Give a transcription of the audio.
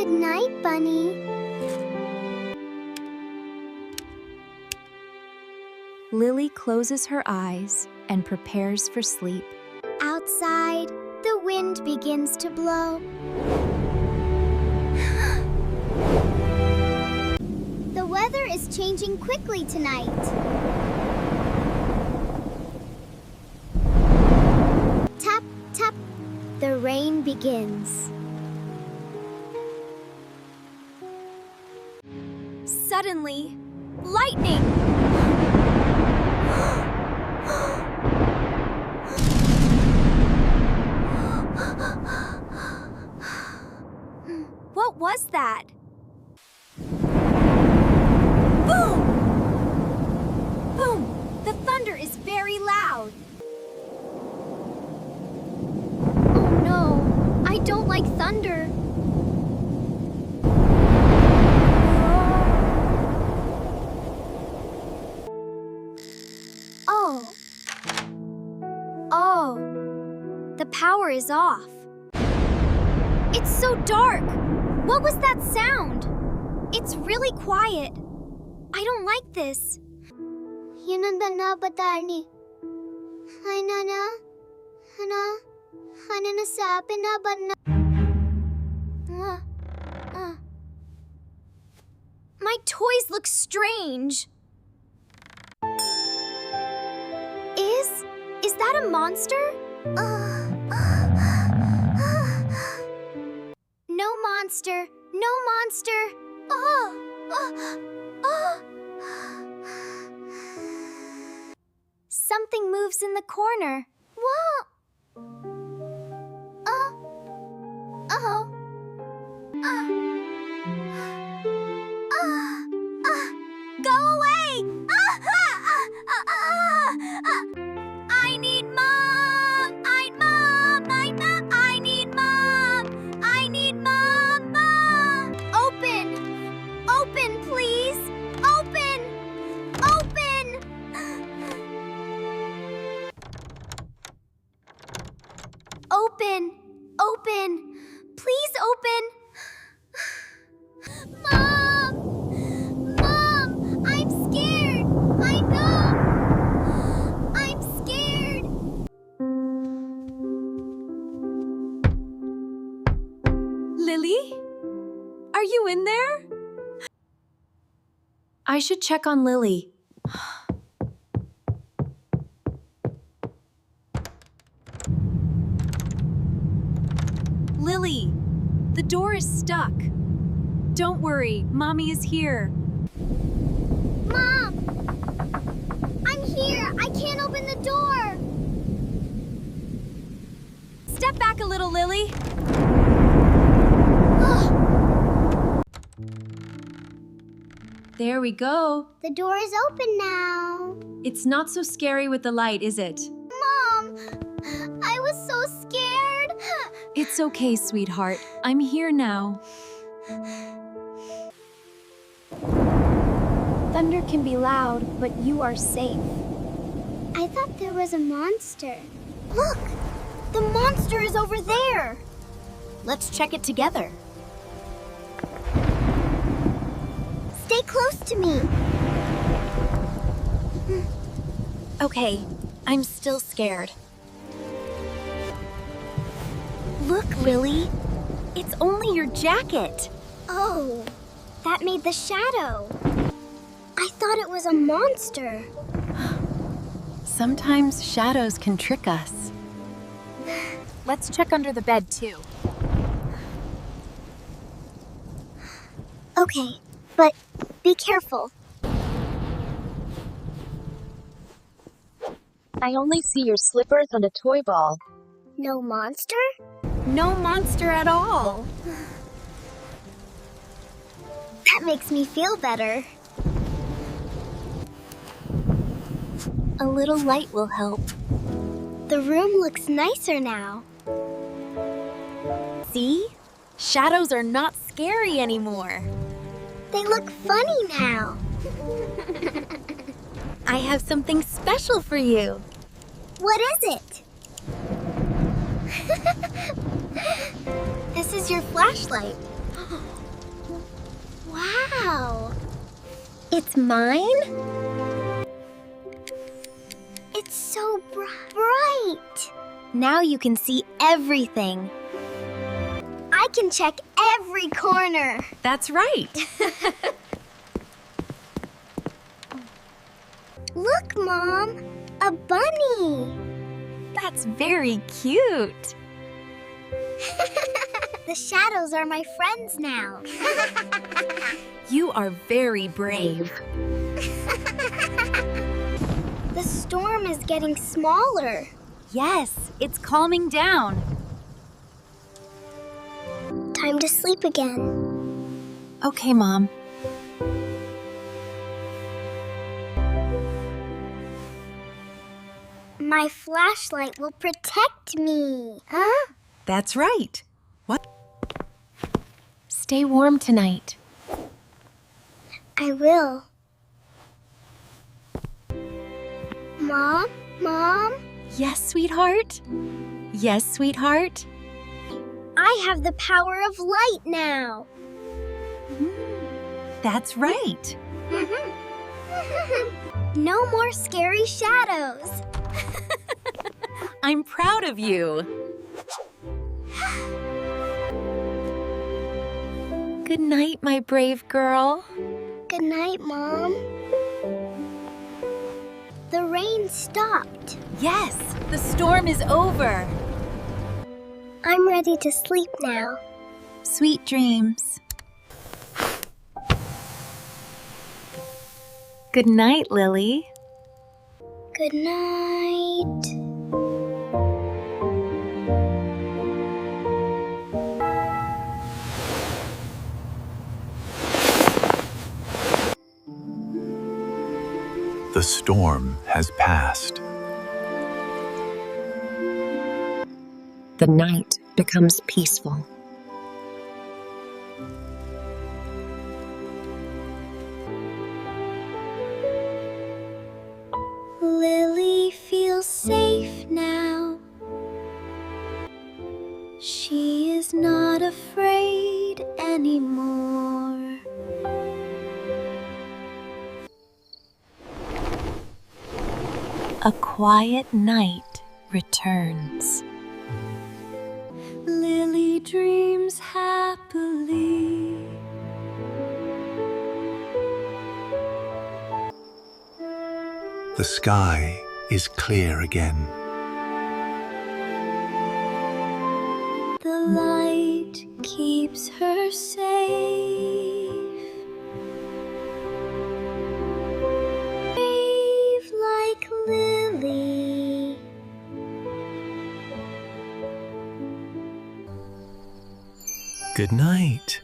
Good night, Bunny. Lily closes her eyes and prepares for sleep. Outside, the wind begins to blow. The weather is changing quickly tonight. Tap, tap, the rain begins. Suddenly, lightning! What was that? Boom! Boom! The thunder is very loud. Oh no, I don't like thunder. Oh, the power is off. It's so dark. What was that sound? It's really quiet. I don't like this. Yun ang danabata ni. Ay na. Ano nasabi na ba na? My toys look strange. Is that a monster? No monster. No monster. Something moves in the corner. Whoa! Go away! I need mom! I need mom! I need mom! Mom! Open, please! Open! Open! Please open! Mom! I'm scared! I know! I'm scared! Lily? Are you in there? I should check on Lily. Lily, the door is stuck. Don't worry, Mommy is here. Mom! I'm here! I can't open the door! Step back a little, Lily. There we go. The door is open now. It's not so scary with the light, is it? Mom! I was so scared! It's okay, sweetheart. I'm here now. Thunder can be loud, but you are safe. I thought there was a monster. Look! The monster is over there! Let's check it together. Stay close to me. Okay, I'm still scared. Look, Lily. It's only your jacket. Oh, that made the shadow. I thought it was a monster. Sometimes shadows can trick us. Let's check under the bed, too. Okay, but be careful. I only see your slippers and a toy ball. No monster? No monster at all. That makes me feel better. A little light will help. The room looks nicer now. See? Shadows are not scary anymore. They look funny now. I have something special for you. What is it? This is your flashlight. Wow! It's mine? It's so bright! Now you can see everything. I can check every corner. That's right. Look, Mom! A bunny! That's very cute. The shadows are my friends now. You are very brave. The storm is getting smaller. Yes, it's calming down. Time to sleep again. Okay, Mom. My flashlight will protect me. Huh? That's right. What? Stay warm tonight. I will. Mom? Mom? Yes, sweetheart? Yes, sweetheart? I have the power of light now. That's right. No more scary shadows. I'm proud of you. Good night, my brave girl. Good night, Mom. The rain stopped. Yes, the storm is over. I'm ready to sleep now. Sweet dreams. Good night, Lily. Good night. The storm has passed. The night becomes peaceful. Lily feels safe now. She is not afraid anymore. A quiet night returns. Lily dreams happily. The sky is clear again. The light keeps her safe. Brave like Lily. Good night.